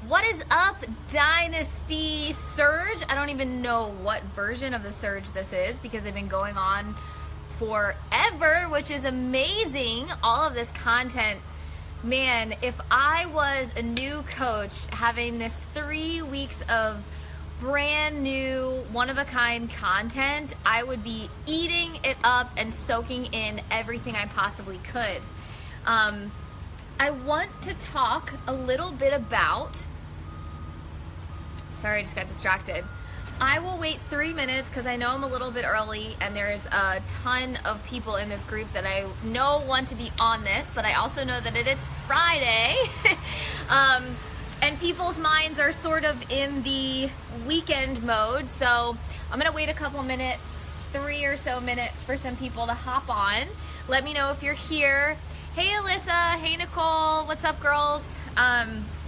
What is up, Dynasty Surge? I don't even know what version of the Surge this is because they've been going on forever, which is amazing. All of this content. Man, if I was a new coach having this 3 weeks of brand new, one-of-a-kind content, I would be eating it up and soaking in everything I possibly could. I want to talk a little bit about, sorry, I just got distracted. I will wait 3 minutes because I know I'm a little bit early and there's a ton of people in this group that I know want to be on this, but I also know that it's Friday and people's minds are sort of in the weekend mode. So I'm gonna wait a couple minutes, 3 or so minutes for some people to hop on. Let me know if you're here. Hey Alyssa, hey Nicole, what's up girls?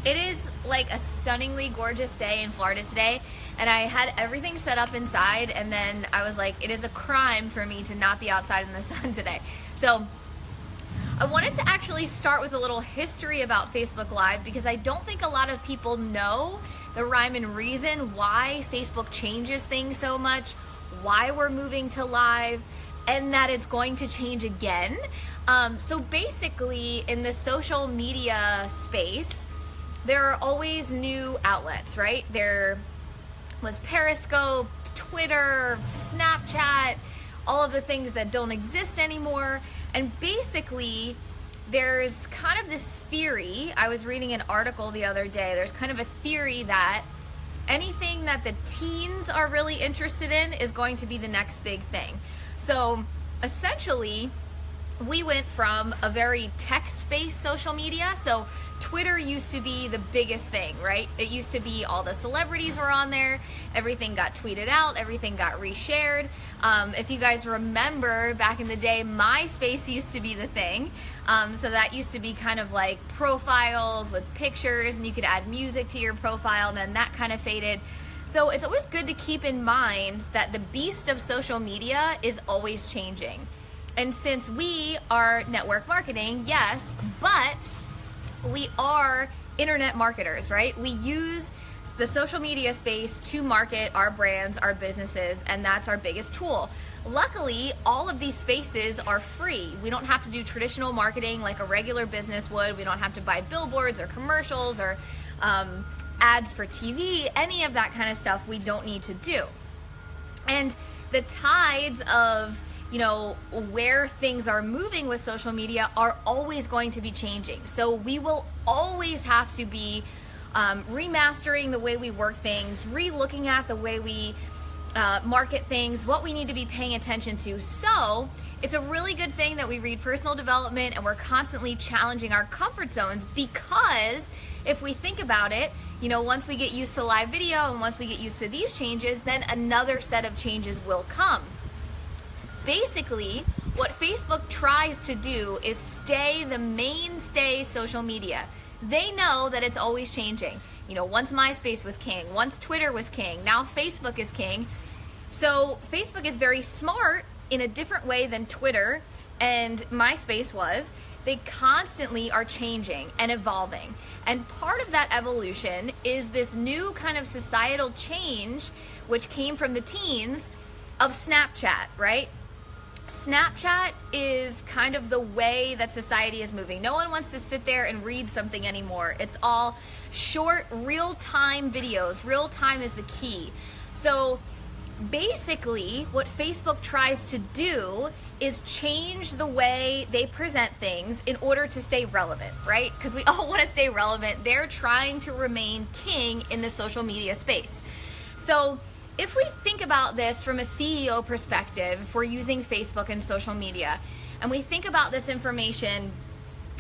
It is like a stunningly gorgeous day in Florida today, and I had everything set up inside, and then I was like, it is a crime for me to not be outside in the sun today. So I wanted to actually start with a little history about Facebook Live because I don't think a lot of people know the rhyme and reason why Facebook changes things so much, why we're moving to live, and that it's going to change again. So basically in the social media space, there are always new outlets, right? There was Periscope, Twitter, Snapchat, all of the things that don't exist anymore. And basically there's kind of this theory, I was reading an article the other day, there's kind of a theory that anything that the teens are really interested in is going to be the next big thing. So essentially, we went from a very text-based social media. So Twitter used to be the biggest thing, right? It used to be all the celebrities were on there, everything got tweeted out, everything got reshared. If you guys remember back in the day, MySpace used to be the thing. So that used to be kind of like profiles with pictures, and you could add music to your profile, and then that kind of faded. So it's always good to keep in mind that the beast of social media is always changing. And since we are network marketing, yes, but we are internet marketers, right? We use the social media space to market our brands, our businesses, and that's our biggest tool. Luckily, all of these spaces are free. We don't have to do traditional marketing like a regular business would. We don't have to buy billboards or commercials or ads for TV, any of that kind of stuff we don't need to do. And the tides of where things are moving with social media are always going to be changing. So we will always have to be remastering the way we work things, re-looking at the way we market things, what we need to be paying attention to. So it's a really good thing that we read personal development and we're constantly challenging our comfort zones, because if we think about it, once we get used to live video and once we get used to these changes, then another set of changes will come. Basically, what Facebook tries to do is stay the mainstay social media. They know that it's always changing. Once MySpace was king, once Twitter was king, now Facebook is king. So Facebook is very smart in a different way than Twitter and MySpace was. They constantly are changing and evolving. And part of that evolution is this new kind of societal change, which came from the teens, of Snapchat, right? Snapchat is kind of the way that society is moving. No one wants to sit there and read something anymore. It's all short, real-time videos. Real-time is the key. So basically, what Facebook tries to do is change the way they present things in order to stay relevant, right? Because we all want to stay relevant. They're trying to remain king in the social media space. So if we think about this from a CEO perspective, if we're using Facebook and social media, and we think about this information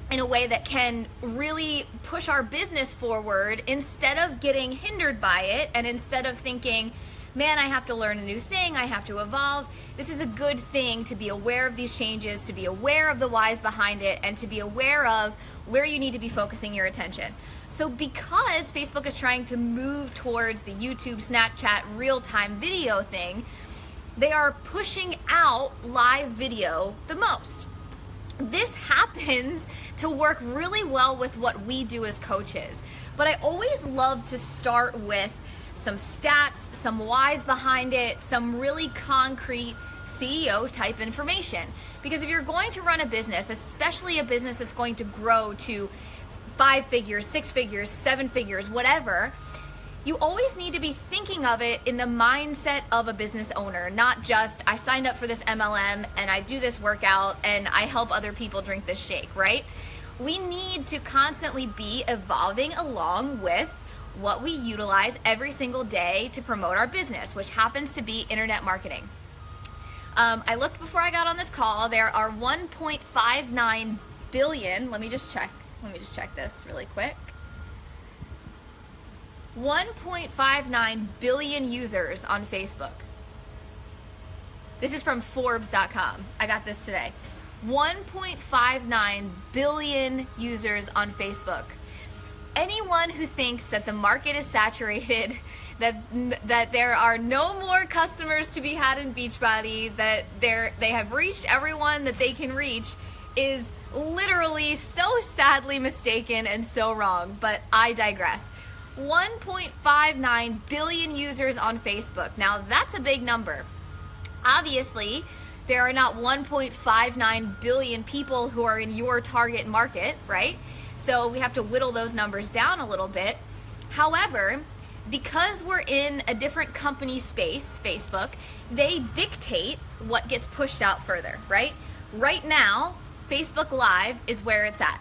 in a way that can really push our business forward instead of getting hindered by it, and instead of thinking, man, I have to learn a new thing, I have to evolve. This is a good thing to be aware of these changes, to be aware of the whys behind it, and to be aware of where you need to be focusing your attention. So because Facebook is trying to move towards the YouTube, Snapchat, real-time video thing, they are pushing out live video the most. This happens to work really well with what we do as coaches. But I always love to start with some stats, some whys behind it, some really concrete CEO type information. Because if you're going to run a business, especially a business that's going to grow to 5 figures, 6 figures, 7 figures, whatever, you always need to be thinking of it in the mindset of a business owner, not just I signed up for this MLM and I do this workout and I help other people drink this shake, right? We need to constantly be evolving along with what we utilize every single day to promote our business, which happens to be internet marketing. I looked before I got on this call. There are 1.59 billion. Let me just check this really quick. 1.59 billion users on Facebook. This is from Forbes.com. I got this today. 1.59 billion users on Facebook. Anyone who thinks that the market is saturated, that there are no more customers to be had in Beachbody, that they have reached everyone that they can reach, is literally so sadly mistaken and so wrong. But I digress. 1.59 billion users on Facebook. Now that's a big number. Obviously, there are not 1.59 billion people who are in your target market, right? So we have to whittle those numbers down a little bit. However, because we're in a different company space, Facebook, they dictate what gets pushed out further, right? Right now, Facebook Live is where it's at.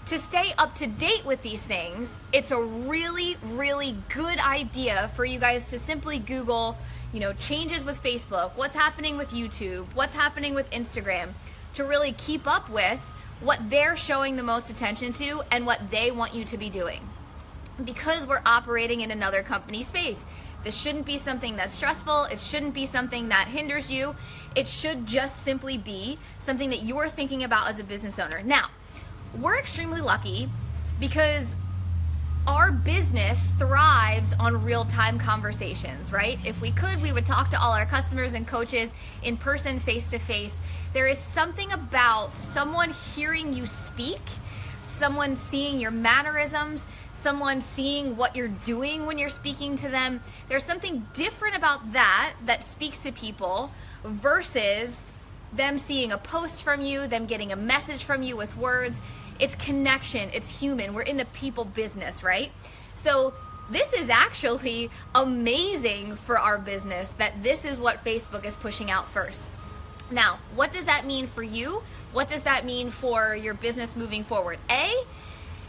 To stay up to date with these things, it's a really, really good idea for you guys to simply Google, changes with Facebook, what's happening with YouTube, what's happening with Instagram, to really keep up with what they're showing the most attention to and what they want you to be doing. Because we're operating in another company space. This shouldn't be something that's stressful. It shouldn't be something that hinders you. It should just simply be something that you're thinking about as a business owner. Now, we're extremely lucky because our business thrives on real-time conversations, right? If we could, we would talk to all our customers and coaches in person, face-to-face. There is something about someone hearing you speak, someone seeing your mannerisms, someone seeing what you're doing when you're speaking to them. There's something different about that speaks to people versus them seeing a post from you, them getting a message from you with words. It's connection, it's human. We're in the people business, right? So this is actually amazing for our business that this is what Facebook is pushing out first. Now, what does that mean for you? What does that mean for your business moving forward?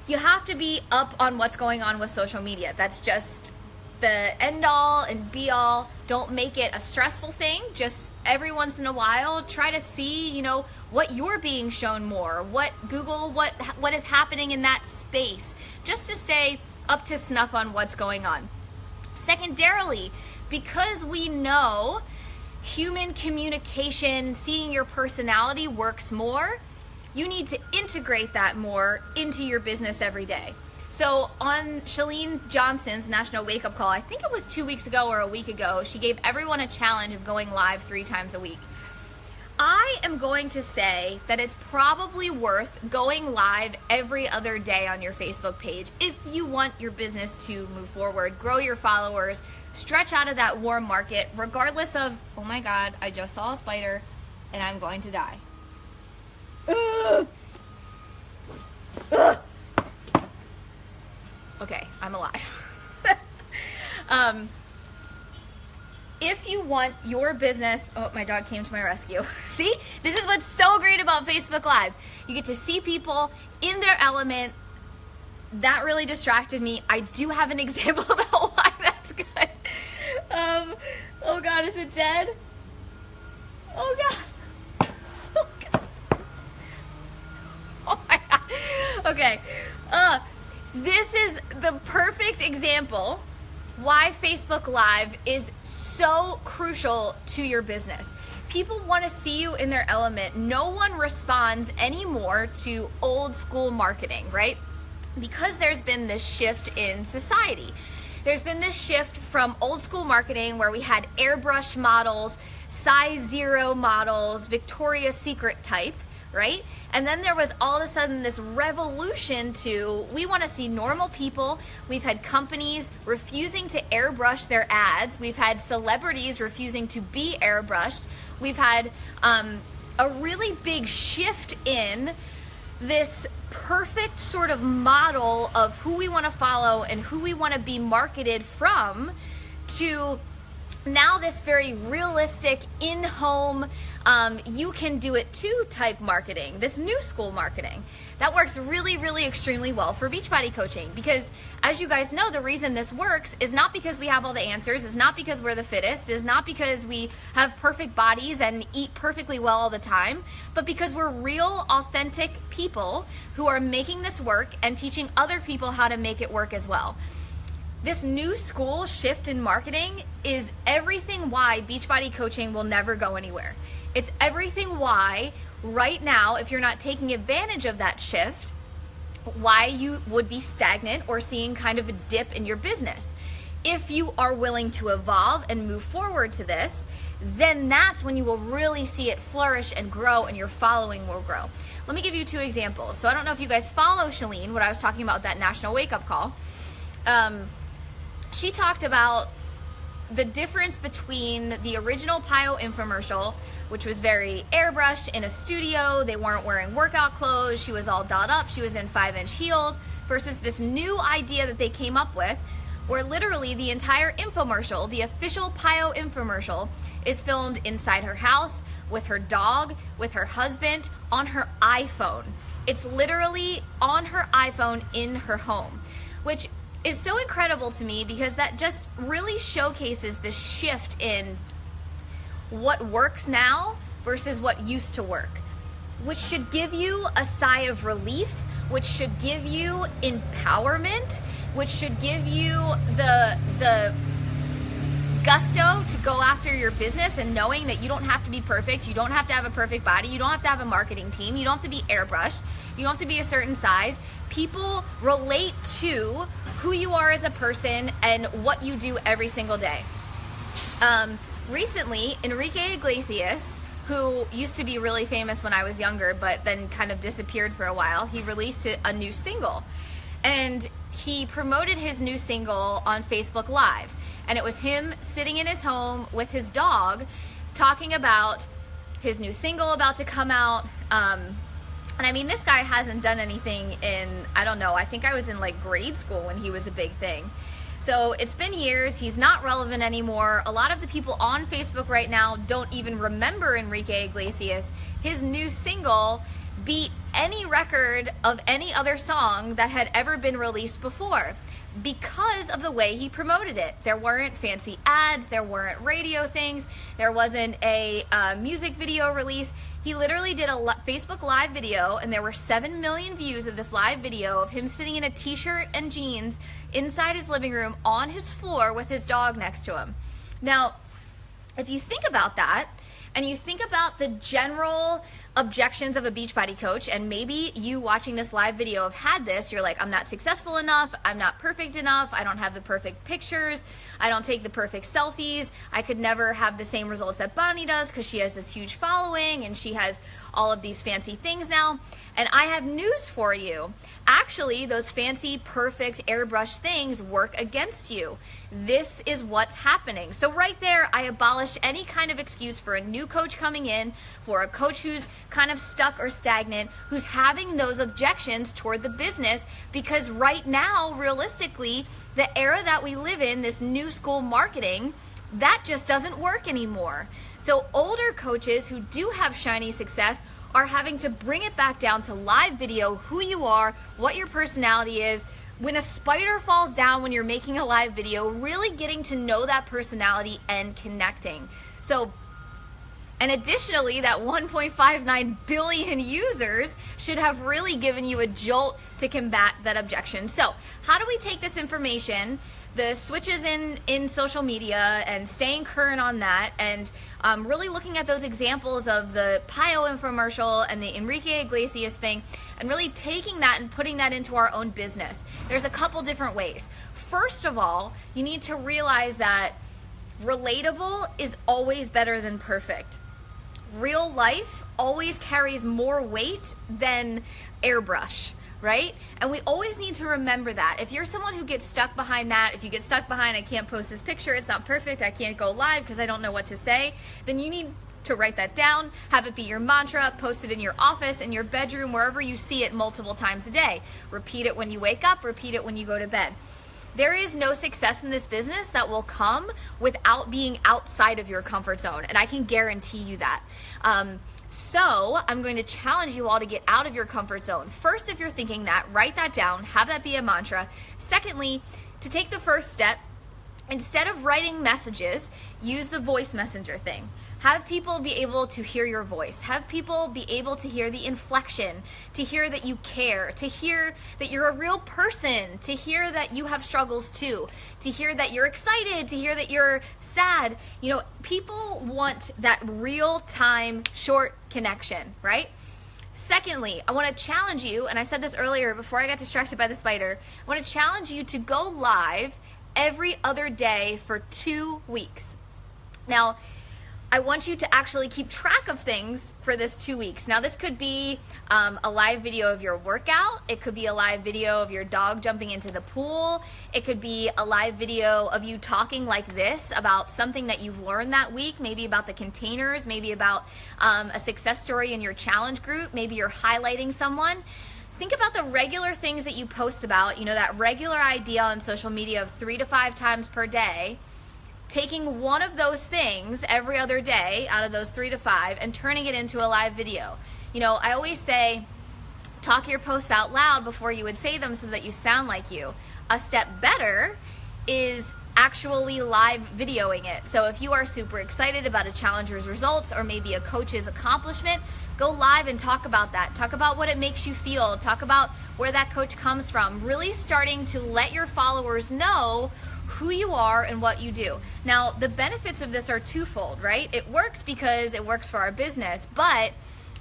You have to be up on what's going on with social media. That's just the end all and be all. Don't make it a stressful thing. Just every once in a while, try to see, what you're being shown more, Google what is happening in that space, just to stay up to snuff on what's going on. Secondarily, because we know human communication, seeing your personality works more, you need to integrate that more into your business every day. So on Chalene Johnson's National Wake Up Call, I think it was 2 weeks ago or a week ago, she gave everyone a challenge of going live 3 times a week. I am going to say that it's probably worth going live every other day on your Facebook page if you want your business to move forward, grow your followers, stretch out of that warm market, regardless of, oh my God, I just saw a spider and I'm going to die. Okay, I'm alive. If you want your business, oh, my dog came to my rescue. See, this is what's so great about Facebook Live. You get to see people in their element. That really distracted me. I do have an example about why that's good. Oh God, is it dead? Oh God. Oh God. Oh my God. Okay. This is the perfect example why Facebook Live is so crucial to your business. People want to see you in their element. No one responds anymore to old school marketing, right? Because there's been this shift in society. There's been this shift from old school marketing where we had airbrushed models, size 0 models, Victoria's Secret type, right? And then there was all of a sudden this revolution to, we want to see normal people. We've had companies refusing to airbrush their ads. We've had celebrities refusing to be airbrushed. We've had a really big shift in this perfect sort of model of who we want to follow and who we want to be marketed from, to now this very realistic in-home, you can do it too type marketing, this new school marketing that works really, really extremely well for Beachbody coaching. Because as you guys know, the reason this works is not because we have all the answers, is not because we're the fittest, is not because we have perfect bodies and eat perfectly well all the time, but because we're real, authentic people who are making this work and teaching other people how to make it work as well. This new school shift in marketing is everything why Beachbody coaching will never go anywhere. It's everything why right now, if you're not taking advantage of that shift, why you would be stagnant or seeing kind of a dip in your business. If you are willing to evolve and move forward to this, then that's when you will really see it flourish and grow, and your following will grow. Let me give you 2 examples. So I don't know if you guys follow Shalene, what I was talking about, that national wake-up call. She talked about the difference between the original PIO infomercial, which was very airbrushed in a studio. They weren't wearing workout clothes. She was all dolled up. She was in 5-inch heels, versus this new idea that they came up with, where literally the entire infomercial, the official PIO infomercial, is filmed inside her house with her dog, with her husband, on her iPhone. It's literally on her iPhone in her home, which is so incredible to me, because that just really showcases the shift in what works now versus what used to work, which should give you a sigh of relief, which should give you empowerment, which should give you the gusto to go after your business, and knowing that you don't have to be perfect, you don't have to have a perfect body, you don't have to have a marketing team, you don't have to be airbrushed, you don't have to be a certain size. People relate to who you are as a person and what you do every single day. Recently, Enrique Iglesias, who used to be really famous when I was younger, but then kind of disappeared for a while, he released a new single. And he promoted his new single on Facebook Live. And it was him sitting in his home with his dog, talking about his new single about to come out. And I mean, this guy hasn't done anything in, I don't know, I think I was in like grade school when he was a big thing. So it's been years, he's not relevant anymore. A lot of the people on Facebook right now don't even remember Enrique Iglesias. His new single beat any record of any other song that had ever been released before, because of the way he promoted it. There weren't fancy ads, there weren't radio things, there wasn't a music video release. He literally did a Facebook Live video, and there were 7 million views of this live video of him sitting in a t-shirt and jeans inside his living room on his floor with his dog next to him. Now, if you think about that, and you think about the general objections of a Beachbody coach, and maybe you watching this live video have had this, you're like, I'm not successful enough, I'm not perfect enough, I don't have the perfect pictures, I don't take the perfect selfies, I could never have the same results that Bonnie does because she has this huge following and she has all of these fancy things now. And I have news for you. Actually, those fancy, perfect, airbrushed things work against you. This is what's happening. So right there, I abolish any kind of excuse for a new coach coming in, for a coach who's kind of stuck or stagnant, who's having those objections toward the business, because right now, realistically, the era that we live in, this new school marketing, that just doesn't work anymore. So older coaches who do have shiny success are having to bring it back down to live video, who you are, what your personality is. When a spider falls down when you're making a live video, really getting to know that personality and connecting. So, and additionally, that 1.59 billion users should have really given you a jolt to combat that objection. So how do we take this information, the switches in social media, and staying current on that, and really looking at those examples of the PIO infomercial and the Enrique Iglesias thing, and really taking that and putting that into our own business? There's a couple different ways. First of all, you need to realize that relatable is always better than perfect. real life always carries more weight than airbrush, right? And we always need to remember that. If you're someone who gets stuck behind that, if you get stuck behind, I can't post this picture, it's not perfect, I can't go live because I don't know what to say, then you need to write that down, have it be your mantra, post it in your office, in your bedroom, wherever you see it multiple times a day. Repeat it when you wake up, repeat it when you go to bed. There is no success in this business that will come without being outside of your comfort zone, and I can guarantee you that. So I'm going to challenge you all to get out of your comfort zone. First, if you're thinking that, write that down, have that be a mantra. Secondly, to take the first step, instead of writing messages, use the voice messenger thing. Have people be able to hear your voice. Have people be able to hear the inflection, to hear that you care, to hear that you're a real person, to hear that you have struggles too, to hear that you're excited, to hear that you're sad. You know, people want that real-time, short connection, right? Secondly, I want to challenge you, and I said this earlier before I got distracted by the spider, I want to challenge you to go live every other day for 2 weeks. Now, I want you to actually keep track of things for this 2 weeks. Now, this could be a live video of your workout. It could be a live video of your dog jumping into the pool. It could be a live video of you talking like this about something that you've learned that week, maybe about the containers, maybe about a success story in your challenge group. Maybe you're highlighting someone. Think about the regular things that you post about, you know, that regular idea on social media of 3 to 5 times per day. Taking one of those things every other day out of those 3 to 5 and turning it into a live video. You know, I always say, talk your posts out loud before you would say them so that you sound like you. A step better is actually live videoing it. So if you are super excited about a challenger's results or maybe a coach's accomplishment, go live and talk about that. Talk about what it makes you feel. Talk about where that coach comes from. Really starting to let your followers know who you are and what you do. Now, the benefits of this are twofold, right? It works because it works for our business, but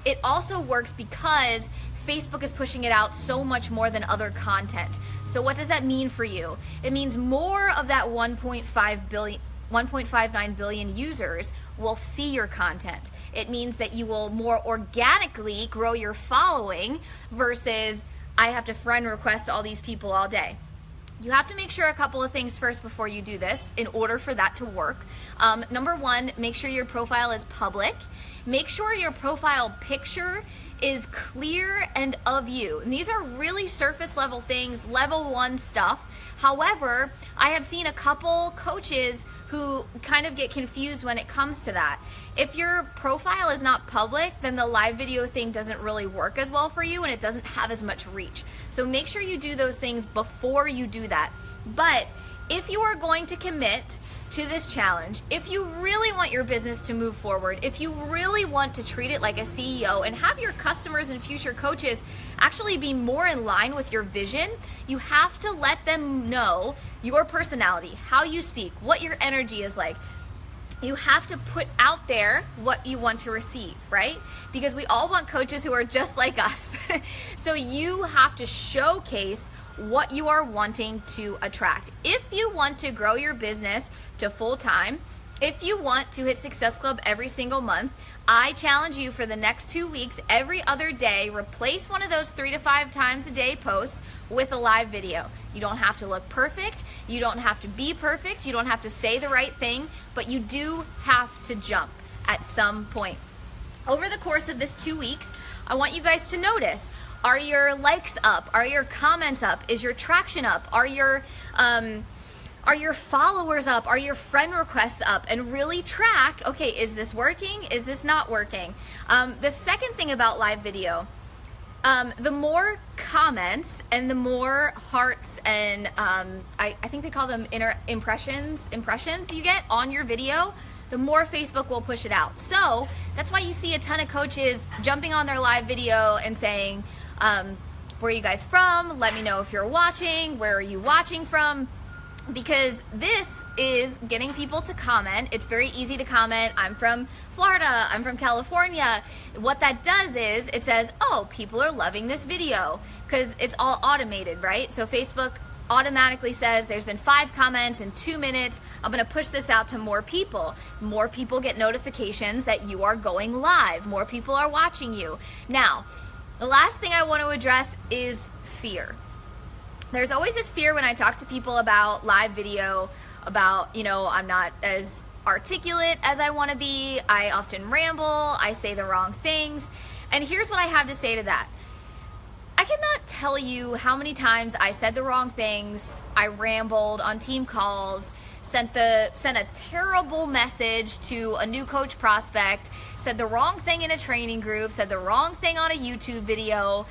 it also works because Facebook is pushing it out so much more than other content. So what does that mean for you? It means more of that 1.59 billion users will see your content. It means that you will more organically grow your following versus I have to friend request all these people all day. You have to make sure a couple of things first before you do this in order for that to work. Number one, make sure your profile is public. Make sure your profile picture is clear and of you. And these are really surface level things, level 1 stuff. However, I have seen a couple coaches who kind of get confused when it comes to that. If your profile is not public, then the live video thing doesn't really work as well for you and it doesn't have as much reach. So make sure you do those things before you do that. But if you are going to commit to this challenge, if you really want your business to move forward, if you really want to treat it like a CEO and have your customers and future coaches actually be more in line with your vision, you have to let them know your personality, how you speak, what your energy is like. You have to put out there what you want to receive, right? Because we all want coaches who are just like us. So you have to showcase what you are wanting to attract. If you want to grow your business to full time, if you want to hit Success Club every single month, I challenge you for the next 2 weeks, every other day, replace one of those 3 to 5 times a day posts with a live video. You don't have to look perfect. You don't have to be perfect. You don't have to say the right thing, but you do have to jump at some point. Over the course of this 2 weeks, I want you guys to notice, are your likes up? Are your comments up? Is your traction up? Are your followers up? Are your friend requests up? And really track, okay, is this working? Is this not working? The second thing about live video, the more comments and the more hearts and I think they call them impressions you get on your video, the more Facebook will push it out. So that's why you see a ton of coaches jumping on their live video and saying, where are you guys from? Let me know if you're watching. Where are you watching from? Because this is getting people to comment. It's very easy to comment, I'm from Florida, I'm from California. What that does is it says, oh, people are loving this video, because it's all automated, right? So Facebook automatically says there's been 5 comments in 2 minutes. I'm gonna push this out to more people. More people get notifications that you are going live. More people are watching you. Now, the last thing I want to address is fear. There's always this fear when I talk to people about live video, about, I'm not as articulate as I want to be. I often ramble. I say the wrong things. And here's what I have to say to that. I cannot tell you how many times I said the wrong things. I rambled on team calls, sent a terrible message to a new coach prospect, said the wrong thing in a training group, said the wrong thing on a YouTube video.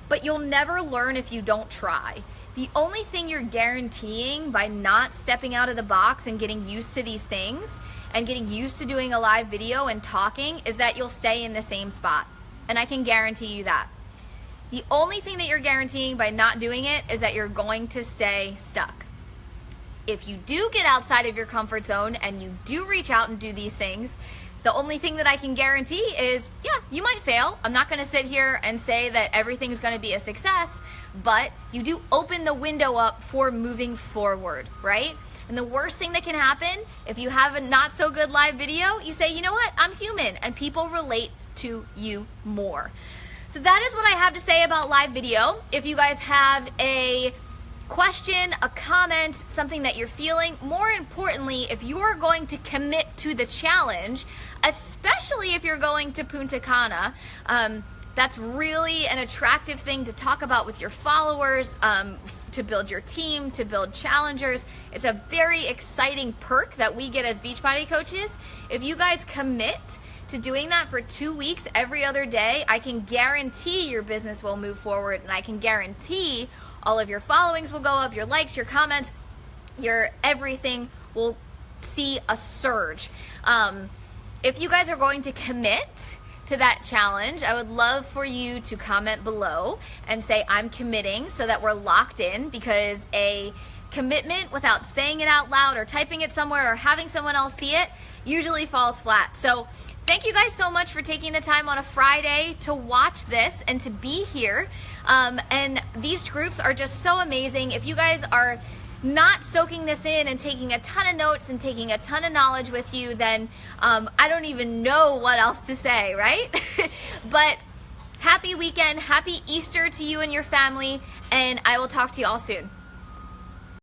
But you'll never learn if you don't try. The only thing you're guaranteeing by not stepping out of the box and getting used to these things and getting used to doing a live video and talking is that you'll stay in the same spot. And I can guarantee you that. The only thing that you're guaranteeing by not doing it is that you're going to stay stuck. If you do get outside of your comfort zone and you do reach out and do these things, the only thing that I can guarantee is, yeah, you might fail. I'm not going to sit here and say that everything's going to be a success, but you do open the window up for moving forward, right? And the worst thing that can happen, if you have a not so good live video, you say, you know what, I'm human, and people relate to you more. So that is what I have to say about live video. If you guys have a question, a comment, something that you're feeling, more importantly, if you are going to commit to the challenge, especially if you're going to Punta Cana, that's really an attractive thing to talk about with your followers, to build your team, to build challengers. It's a very exciting perk that we get as Beachbody coaches. If you guys commit to doing that for 2 weeks every other day, I can guarantee your business will move forward, and I can guarantee all of your followings will go up, your likes, your comments, your everything will see a surge. If you guys are going to commit to that challenge, I would love for you to comment below and say, I'm committing, so that we're locked in, because a commitment without saying it out loud or typing it somewhere or having someone else see it usually falls flat. So thank you guys so much for taking the time on a Friday to watch this and to be here. And these groups are just so amazing. If you guys are not soaking this in and taking a ton of notes and taking a ton of knowledge with you, then I don't even know what else to say, right? But happy weekend, happy Easter to you and your family, and I will talk to you all soon.